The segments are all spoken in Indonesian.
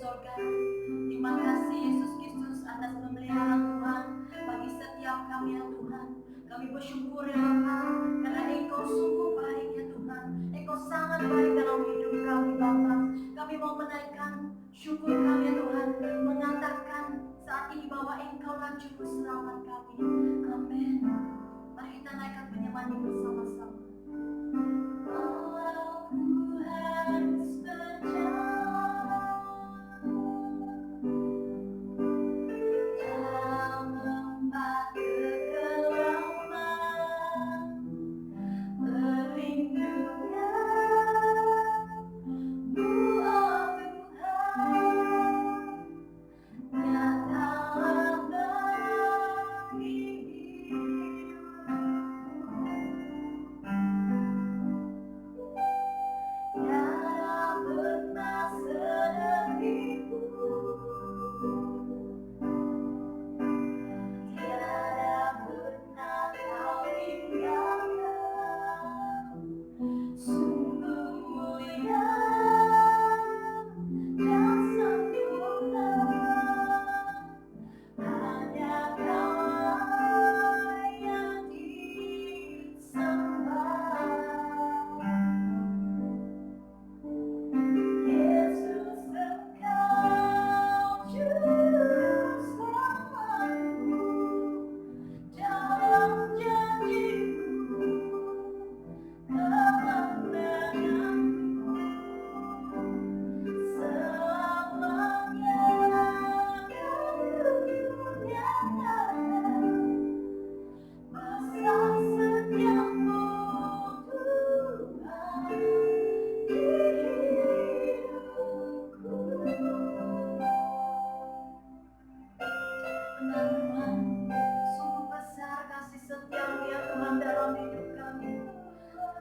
sorga. Terima kasih Yesus Kristus atas pemeliharaan Tuhan bagi setiap kami ya Tuhan. Kami bersyukur ya Bapa, karena Engkau sungguh baik ya Tuhan. Engkau sangat baik dalam hidup kami Bapa. Kami mau menaikkan syukur kami ya Tuhan, mengatakan saat ini bahwa Engkau lah juru selamat kami. Amin. Mari kita naikkan penyembahan bersama-sama. Oh, ku harus berjalan dalam lembah kekelaman, perlindungan-Mu, oh Tuhan, nyatalah bagi tiada pernah sedihku, tiada pernah Kau tinggalkan. Sungguh mulia dan sempurna, hanya Kau yang disembah. Yesus, Engkau juru selamatku, dalam janji-Mu kemenanganku, selamanya Kau kurniakan besar setiamu Tuhan di hidupku. Benar Tuhan, sungguh besar kasih setia-Mu ya Tuhan dalam hidup kami.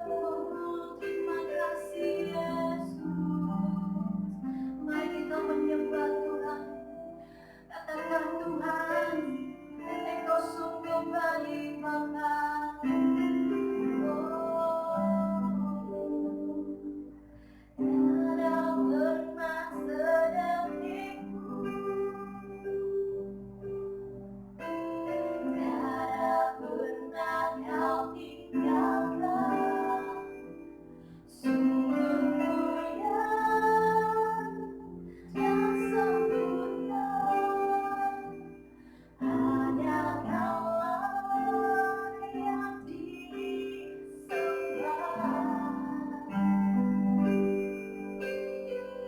Oh, terima kasih Yesus. Mari kita menyembah Tuhan. Katakan Tuhan, Engkau sungguh baik Bapa. Tiada pernah sedihku, tiada pernah Kau tinggalkan. Sungguh mulia dan sempurna, hanya Kau-Lah yang disembah.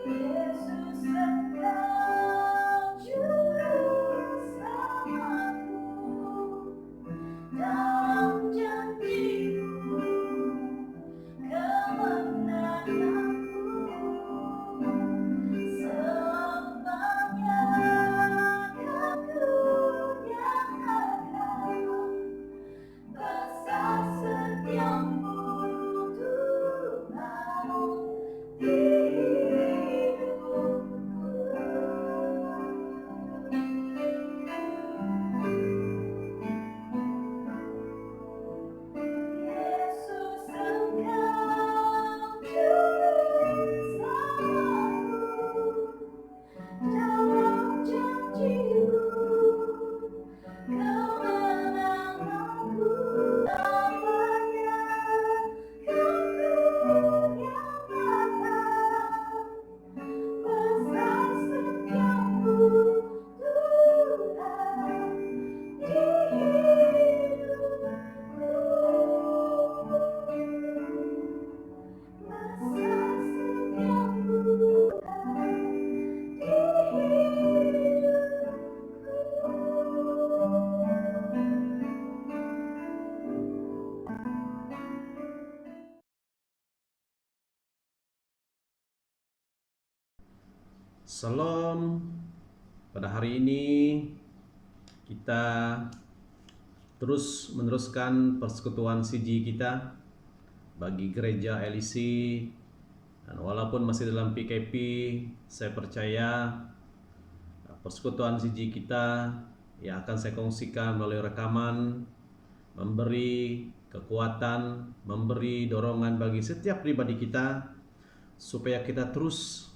Yesus, Engkau juru selamatku, dalam janji-Mu kemenanganku, selamanya Kau kurniakan besar setiamu Tuhan di hidupku. Yesus, Engkau juru selamatku, dalam janji-Mu kemenanganku, selamanya Kau kurniakan besar setiamu Tuhan di hidupku. Besar setiamu Tuhan di Salam. Pada hari ini kita terus meneruskan persekutuan CG kita bagi gereja LEC, dan walaupun masih dalam PKP, saya percaya persekutuan CG kita yang akan saya kongsikan melalui rekaman memberi kekuatan, memberi dorongan bagi setiap pribadi kita supaya kita terus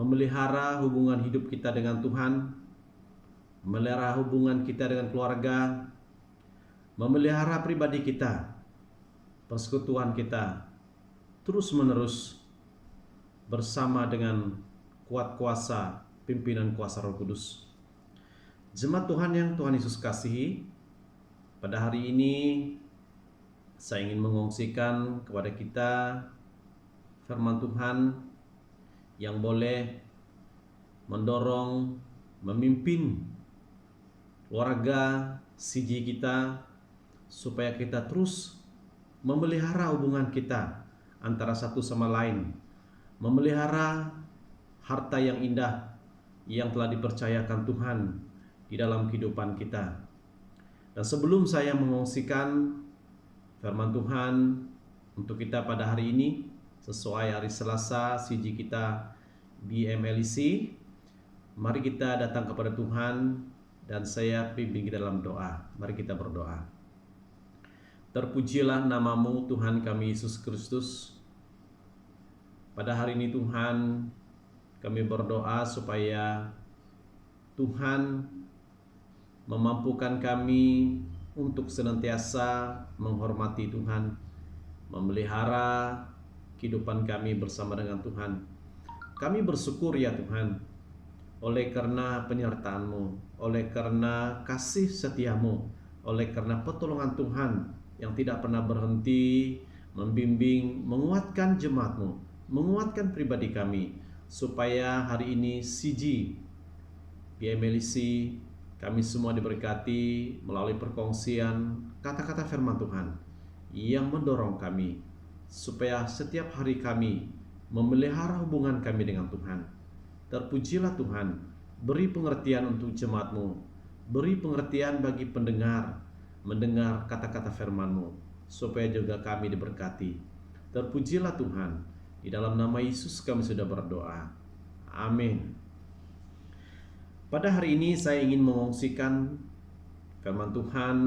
memelihara hubungan hidup kita dengan Tuhan, memelihara hubungan kita dengan keluarga, memelihara pribadi kita, persekutuan kita terus-menerus bersama dengan kuat kuasa pimpinan kuasa Roh Kudus. Jemaat Tuhan yang Tuhan Yesus kasihi, pada hari ini saya ingin mengungsikan kepada kita firman Tuhan yang boleh mendorong, memimpin keluarga CG kita supaya kita terus memelihara hubungan kita antara satu sama lain, memelihara harta yang indah yang telah dipercayakan Tuhan di dalam kehidupan kita. Dan sebelum saya mengungsikan firman Tuhan untuk kita pada hari ini, sesuai hari Selasa CG kita BMLC, mari kita datang kepada Tuhan dan saya pimpin kita dalam doa. Mari kita berdoa. Terpujilah namamu Tuhan kami Yesus Kristus. Pada hari ini Tuhan, kami berdoa supaya Tuhan memampukan kami untuk senantiasa menghormati Tuhan, memelihara kehidupan kami bersama dengan Tuhan. Kami bersyukur ya Tuhan, oleh karena penyertaan-Mu, oleh karena kasih setia-Mu, oleh karena pertolongan Tuhan yang tidak pernah berhenti membimbing, menguatkan jemaat-Mu, menguatkan pribadi kami, supaya hari ini CG BMLC kami semua diberkati melalui perkongsian kata-kata firman Tuhan yang mendorong kami supaya setiap hari kami memelihara hubungan kami dengan Tuhan. Terpujilah Tuhan, beri pengertian untuk jemaat-Mu, beri pengertian bagi pendengar, mendengar kata-kata firman-Mu, supaya juga kami diberkati. Terpujilah Tuhan, di dalam nama Yesus kami sudah berdoa. Amin. Pada hari ini saya ingin mengungsikan firman Tuhan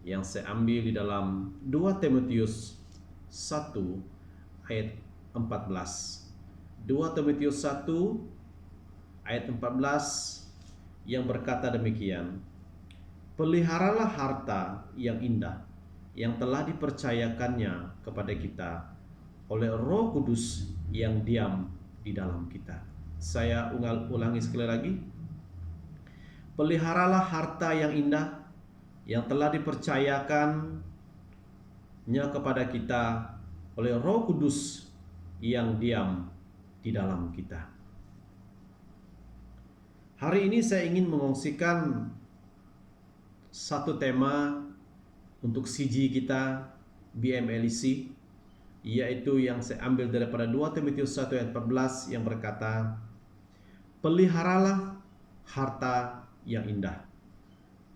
yang saya ambil di dalam 2 Timotius 1 ayat 14. 2 Timotius 1 ayat 14 yang berkata demikian: peliharalah harta yang indah yang telah dipercayakannya kepada kita oleh Roh Kudus yang diam di dalam kita. Saya ulangi sekali lagi. Peliharalah harta yang indah yang telah dipercayakannya kepada kita oleh Roh Kudus yang diam di dalam kita. Hari ini saya ingin mengungsikan satu tema untuk CG kita BMLC, yaitu yang saya ambil daripada 2 Timotius 1 ayat 14 yang berkata, peliharalah harta yang indah.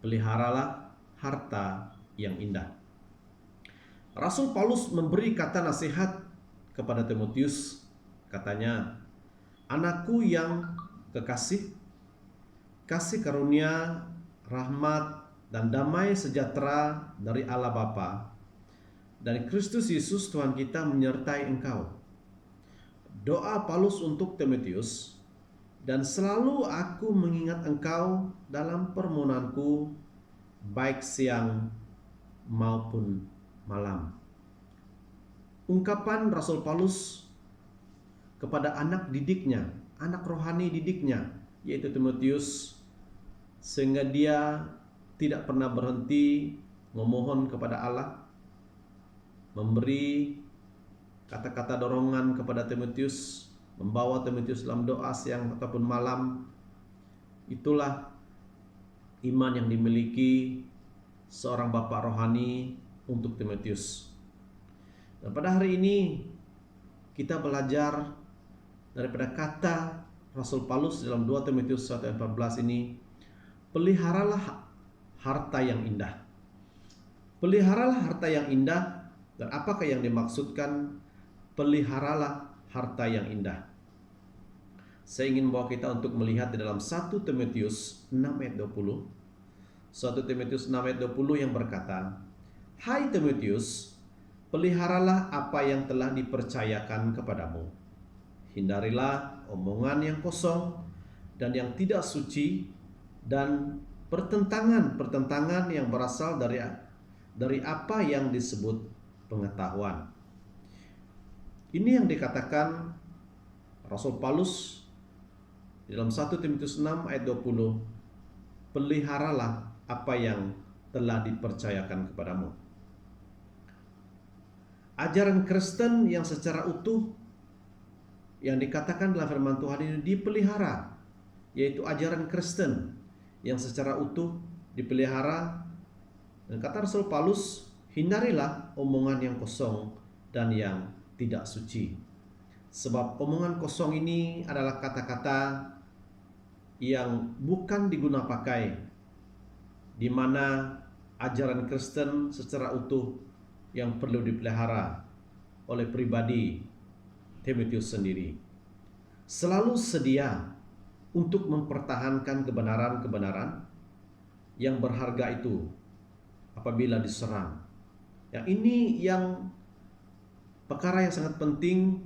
Peliharalah harta yang indah. Rasul Paulus memberi kata nasihat kepada Timotius. Katanya, anakku yang kekasih, kasih karunia, rahmat, dan damai sejahtera dari Allah Bapa dan Kristus Yesus Tuhan kita menyertai engkau. Doa Paulus untuk Timotius, dan selalu aku mengingat engkau dalam permohonanku, baik siang maupun malam. Ungkapan Rasul Paulus kepada anak didiknya, anak rohani didiknya, yaitu Timotius, sehingga dia tidak pernah berhenti memohon kepada Allah, memberi kata-kata dorongan kepada Timotius, membawa Timotius dalam doa siang ataupun malam. Itulah iman yang dimiliki seorang bapak rohani untuk Timotius. Dan pada hari ini kita belajar daripada kata Rasul Paulus dalam 2 Timotius 1 ayat 14 ini, peliharalah harta yang indah. Peliharalah harta yang indah. Dan apakah yang dimaksudkan peliharalah harta yang indah? Saya ingin membawa kita untuk melihat di dalam 1 Timotius 6 ayat 20. 1 Timotius 6 ayat 20 yang berkata, hai Timotius, peliharalah apa yang telah dipercayakan kepadamu, hindarilah omongan yang kosong dan yang tidak suci dan pertentangan-pertentangan yang berasal dari apa yang disebut pengetahuan. Ini yang dikatakan Rasul Paulus di dalam 1 Timotius 6 ayat 20, peliharalah apa yang telah dipercayakan kepadamu. Ajaran Kristen yang secara utuh yang dikatakan dalam firman Tuhan ini dipelihara, yaitu ajaran Kristen yang secara utuh dipelihara. Dan kata Rasul Paulus, hindarilah omongan yang kosong dan yang tidak suci. Sebab omongan kosong ini adalah kata-kata yang bukan diguna pakai, di mana ajaran Kristen secara utuh yang perlu dipelihara oleh pribadi Timotius sendiri. Selalu sedia untuk mempertahankan kebenaran-kebenaran yang berharga itu apabila diserang. Yang ini yang perkara yang sangat penting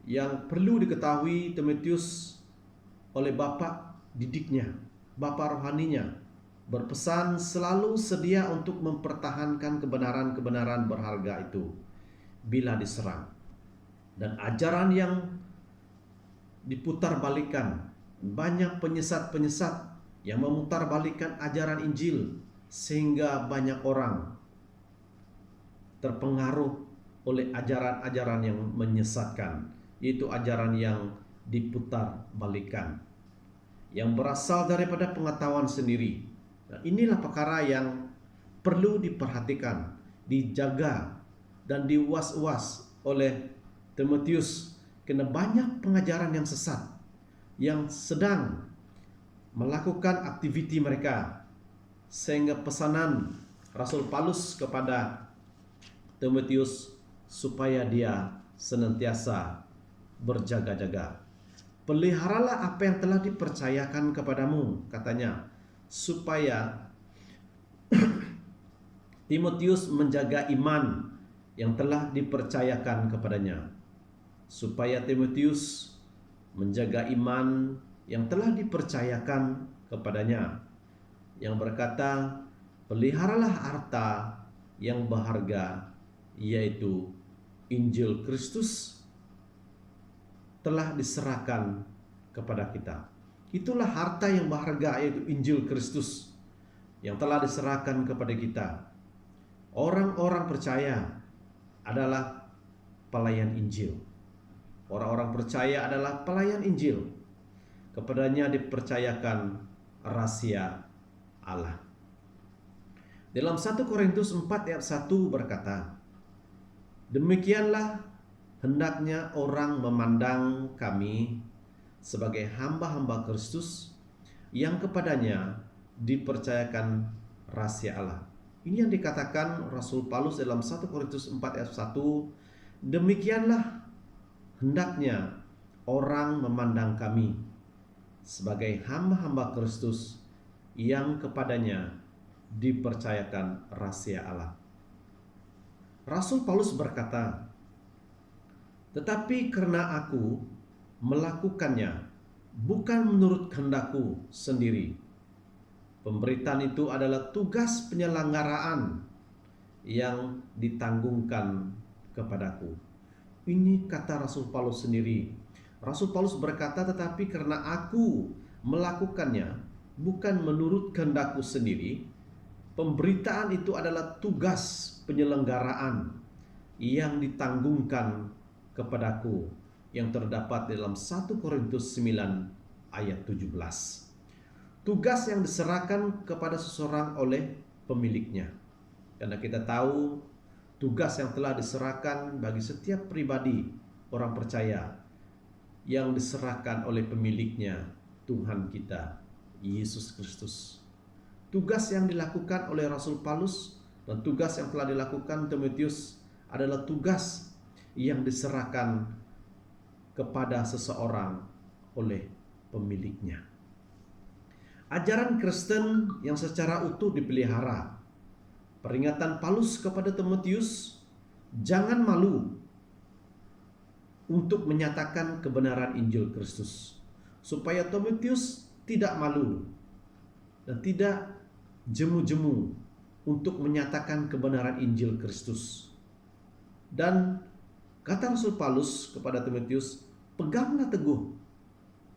yang perlu diketahui Timotius oleh bapak didiknya, bapak rohaninya, berpesan selalu sedia untuk mempertahankan kebenaran-kebenaran berharga itu bila diserang. Dan ajaran yang diputarbalikkan, banyak penyesat-penyesat yang memutarbalikkan ajaran Injil sehingga banyak orang terpengaruh oleh ajaran-ajaran yang menyesatkan, yaitu ajaran yang diputarbalikkan, yang berasal daripada pengetahuan sendiri. Nah, inilah perkara yang perlu diperhatikan, dijaga dan diwas-was oleh Timotius, karena banyak pengajaran yang sesat yang sedang melakukan aktiviti mereka, sehingga pesanan Rasul Paulus kepada Timotius supaya dia senantiasa berjaga-jaga. Peliharalah apa yang telah dipercayakan kepadamu, katanya, supaya Timotius menjaga iman yang telah dipercayakan kepadanya. Supaya Timotius menjaga iman yang telah dipercayakan kepadanya, yang berkata, peliharalah harta yang berharga, yaitu Injil Kristus telah diserahkan kepada kita. Itulah harta yang berharga, yaitu Injil Kristus yang telah diserahkan kepada kita. Orang-orang percaya adalah pelayan Injil. Orang-orang percaya adalah pelayan Injil. Kepadanya dipercayakan rahasia Allah. Dalam 1 Korintus 4 ayat 1 berkata, demikianlah hendaknya orang memandang kami sebagai hamba-hamba Kristus yang kepadanya dipercayakan rahasia Allah. Ini yang dikatakan Rasul Paulus dalam 1 Korintus 4 ayat 1, demikianlah hendaknya orang memandang kami sebagai hamba-hamba Kristus yang kepadanya dipercayakan rahasia Allah. Rasul Paulus berkata, tetapi karena aku melakukannya bukan menurut kehendakku sendiri. Pemberitaan itu adalah tugas penyelenggaraan yang ditanggungkan kepadaku. Ini kata Rasul Paulus sendiri. Rasul Paulus berkata, tetapi karena aku melakukannya bukan menurut kehendakku sendiri. Pemberitaan itu adalah tugas penyelenggaraan yang ditanggungkan kepadaku, yang terdapat dalam 1 Korintus 9 ayat 17. Tugas yang diserahkan kepada seseorang oleh pemiliknya. Karena kita tahu tugas yang telah diserahkan bagi setiap pribadi orang percaya yang diserahkan oleh pemiliknya, Tuhan kita Yesus Kristus. Tugas yang dilakukan oleh Rasul Paulus dan tugas yang telah dilakukan Timotius adalah tugas yang diserahkan kepada seseorang oleh pemiliknya. Ajaran Kristen yang secara utuh dipelihara. Peringatan Paulus kepada Timotius, jangan malu untuk menyatakan kebenaran Injil Kristus, supaya Timotius tidak malu dan tidak jemu-jemu untuk menyatakan kebenaran Injil Kristus. Dan kata Rasul Paulus kepada Timotius, peganglah teguh.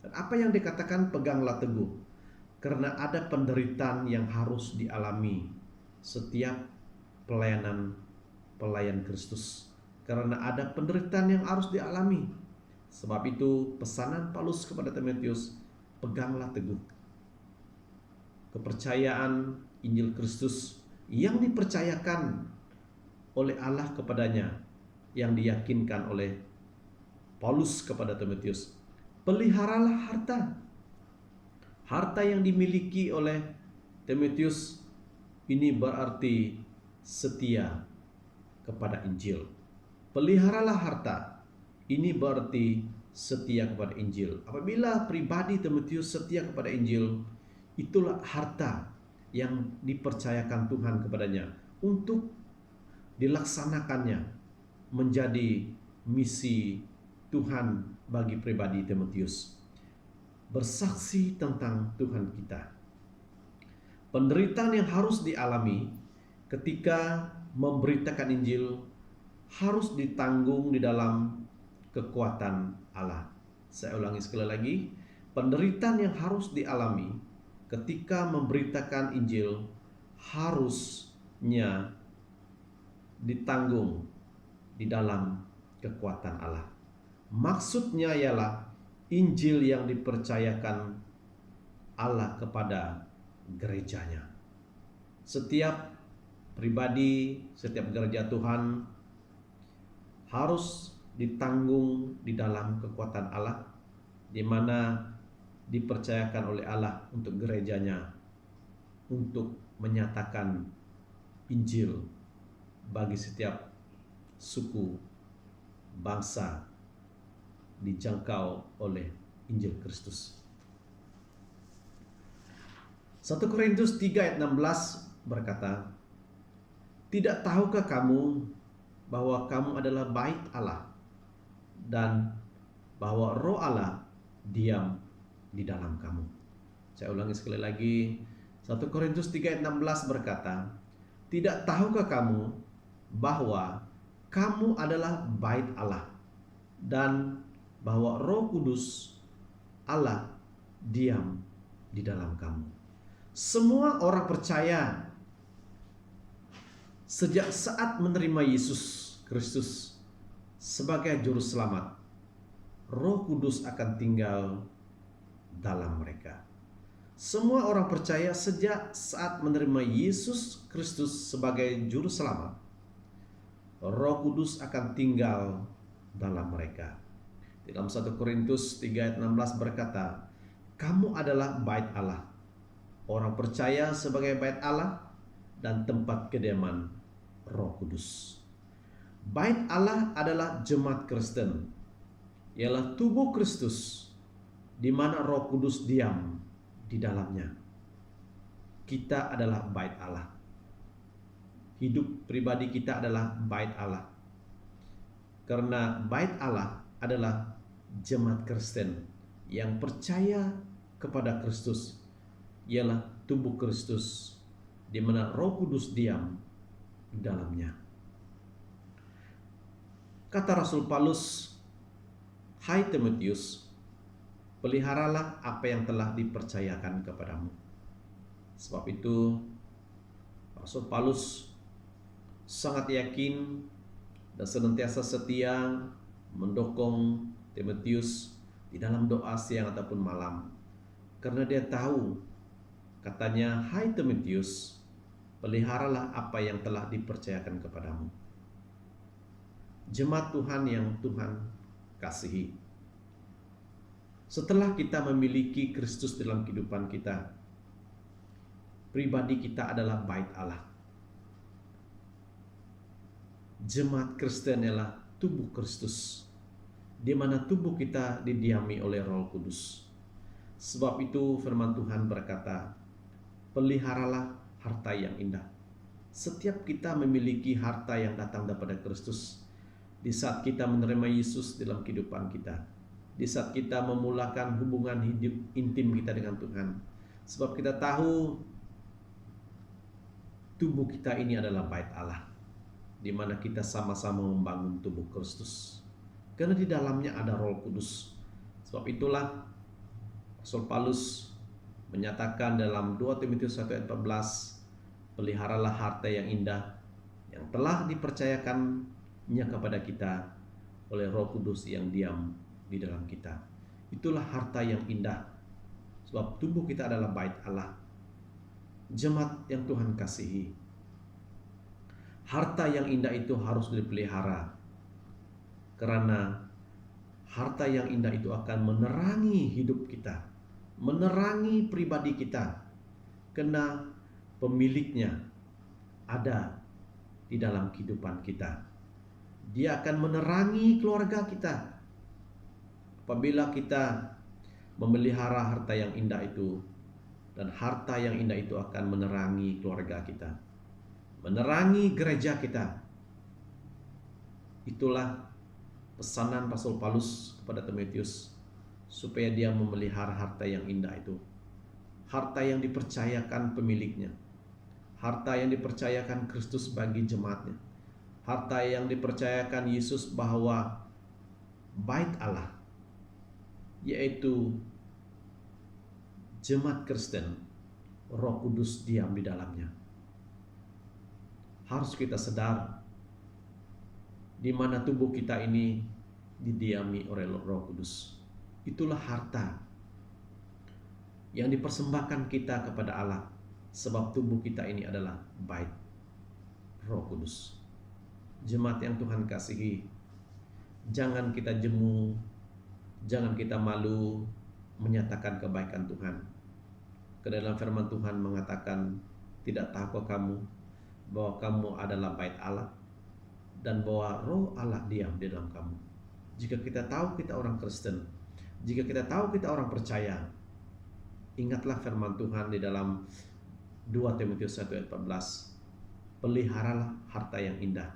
Dan apa yang dikatakan peganglah teguh? Karena ada penderitaan yang harus dialami setiap pelayan Kristus. Karena ada penderitaan yang harus dialami. Sebab itu pesanan Paulus kepada Timotius, peganglah teguh kepercayaan Injil Kristus yang dipercayakan oleh Allah kepadanya, yang diyakinkan oleh Paulus kepada Timotius. Peliharalah harta yang dimiliki oleh Timotius. Ini berarti setia kepada Injil. Peliharalah harta, ini berarti setia kepada Injil. Apabila pribadi Timotius setia kepada Injil, itulah harta yang dipercayakan Tuhan kepadanya untuk dilaksanakannya menjadi misi Tuhan bagi pribadi Timotius. Bersaksi tentang Tuhan kita. Penderitaan yang harus dialami ketika memberitakan Injil harus ditanggung di dalam kekuatan Allah. Saya ulangi sekali lagi, penderitaan yang harus dialami ketika memberitakan Injil harusnya ditanggung di dalam kekuatan Allah. Maksudnya ialah Injil yang dipercayakan Allah kepada gerejanya. Setiap pribadi, setiap gereja Tuhan harus ditanggung di dalam kekuatan Allah, di mana dipercayakan oleh Allah untuk gerejanya untuk menyatakan Injil bagi setiap suku, bangsa dijangkau oleh Injil Kristus. 1 Korintus 3 ayat 16 berkata, "Tidak tahukah kamu bahwa kamu adalah bait Allah dan bahwa Roh Allah diam di dalam kamu?" Saya ulangi sekali lagi, 1 Korintus 3 ayat 16 berkata, "Tidak tahukah kamu bahwa kamu adalah bait Allah dan bahwa Roh Kudus Allah diam di dalam kamu?" Semua orang percaya sejak saat menerima Yesus Kristus sebagai juru selamat, Roh Kudus akan tinggal dalam mereka. Semua orang percaya sejak saat menerima Yesus Kristus sebagai juru selamat, Roh Kudus akan tinggal dalam mereka. Dalam 1 Korintus 3 ayat 16 berkata, "Kamu adalah bait Allah." Orang percaya sebagai bait Allah dan tempat kediaman Roh Kudus. Bait Allah adalah jemaat Kristen, ialah tubuh Kristus di mana Roh Kudus diam di dalamnya. Kita adalah bait Allah. Hidup pribadi kita adalah bait Allah. Karena bait Allah adalah jemaat Kristen yang percaya kepada Kristus, ialah tubuh Kristus di mana Roh Kudus diam di dalamnya. Kata Rasul Paulus, "Hai Timotius, peliharalah apa yang telah dipercayakan kepadamu." Sebab itu Rasul Paulus sangat yakin dan senantiasa setia mendukung Timotius di dalam doa siang ataupun malam. Karena dia tahu, katanya, "Hai Timotius, peliharalah apa yang telah dipercayakan kepadamu." Jemaat Tuhan yang Tuhan kasihi, setelah kita memiliki Kristus dalam kehidupan kita, pribadi kita adalah bait Allah. Jemaat Kristen ialah tubuh Kristus, di mana tubuh kita didiami oleh Roh Kudus. Sebab itu firman Tuhan berkata, "Peliharalah harta yang indah." Setiap kita memiliki harta yang datang daripada Kristus, di saat kita menerima Yesus dalam kehidupan kita, di saat kita memulakan hubungan hidup intim kita dengan Tuhan. Sebab kita tahu tubuh kita ini adalah bait Allah, di mana kita sama-sama membangun tubuh Kristus. Karena di dalamnya ada Roh Kudus. Sebab itulah Rasul Paulus menyatakan dalam 2 Timotius 1 ayat 14, peliharalah harta yang indah yang telah dipercayakannya kepada kita oleh Roh Kudus yang diam di dalam kita. Itulah harta yang indah. Sebab tubuh kita adalah bait Allah, jemaat yang Tuhan kasihi. Harta yang indah itu harus dipelihara, karena harta yang indah itu akan menerangi hidup kita, menerangi pribadi kita, karena pemiliknya ada di dalam kehidupan kita. Dia akan menerangi keluarga kita. Apabila kita memelihara harta yang indah itu, dan harta yang indah itu akan menerangi keluarga kita, menerangi gereja kita. Itulah pesanan Rasul Paulus kepada Timotius, supaya dia memelihara harta yang indah itu, harta yang dipercayakan pemiliknya, harta yang dipercayakan Kristus bagi jemaatnya, harta yang dipercayakan Yesus bahwa bait Allah, yaitu jemaat Kristen, Roh Kudus diam di dalamnya. Harus kita sadar di mana tubuh kita ini didiami oleh Roh Kudus. Itulah harta yang dipersembahkan kita kepada Allah, sebab tubuh kita ini adalah bait Roh Kudus. Jemaat yang Tuhan kasihi, jangan kita jemu, jangan kita malu menyatakan kebaikan Tuhan. Ke dalam firman Tuhan mengatakan, tidak tahukah kamu bahwa kamu adalah bait Allah, dan bahwa Roh Allah diam di dalam kamu. Jika kita tahu kita orang Kristen, jika kita tahu kita orang percaya, ingatlah firman Tuhan di dalam 2 Timotius 1 ayat 14, peliharalah harta yang indah,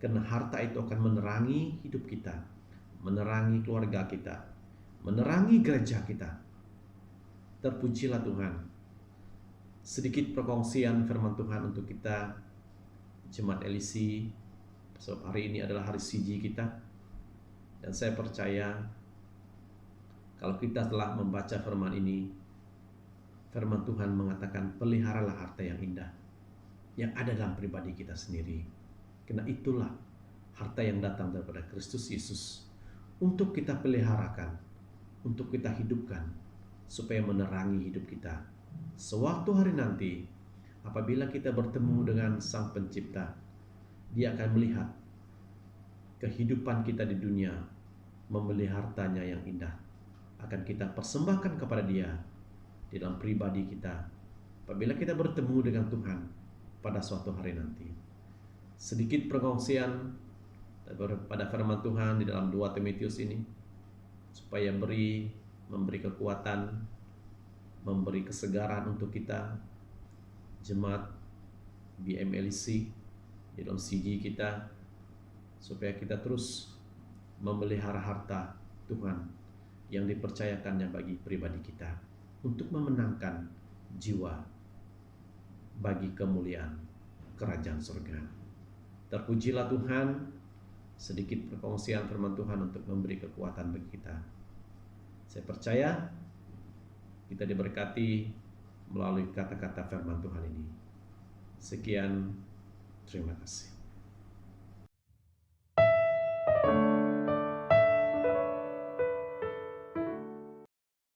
karena harta itu akan menerangi hidup kita, menerangi keluarga kita, menerangi gereja kita. Terpujilah Tuhan. Sedikit perkongsian firman Tuhan untuk kita, jemaat LC. Sebab hari ini adalah hari CG kita, dan saya percaya kalau kita telah membaca firman ini, firman Tuhan mengatakan peliharalah harta yang indah yang ada dalam pribadi kita sendiri, karena itulah harta yang datang daripada Kristus Yesus untuk kita peliharakan, untuk kita hidupkan, supaya menerangi hidup kita. Sewaktu hari nanti, apabila kita bertemu dengan Sang Pencipta, Dia akan melihat kehidupan kita di dunia, memelihara hartanya yang indah, akan kita persembahkan kepada Dia di dalam pribadi kita, apabila kita bertemu dengan Tuhan pada suatu hari nanti. Sedikit perkongsian pada firman Tuhan di dalam 2 Timotius ini, supaya memberi kekuatan, memberi kesegaran untuk kita, jemaat BMLC di dalam CG kita, supaya kita terus memelihara harta Tuhan yang dipercayakannya bagi pribadi kita, untuk memenangkan jiwa bagi kemuliaan kerajaan surga. Terpujilah Tuhan. Sedikit perkongsian firman Tuhan untuk memberi kekuatan bagi kita. Saya percaya kita diberkati melalui kata-kata firman Tuhan ini. Sekian, terima kasih.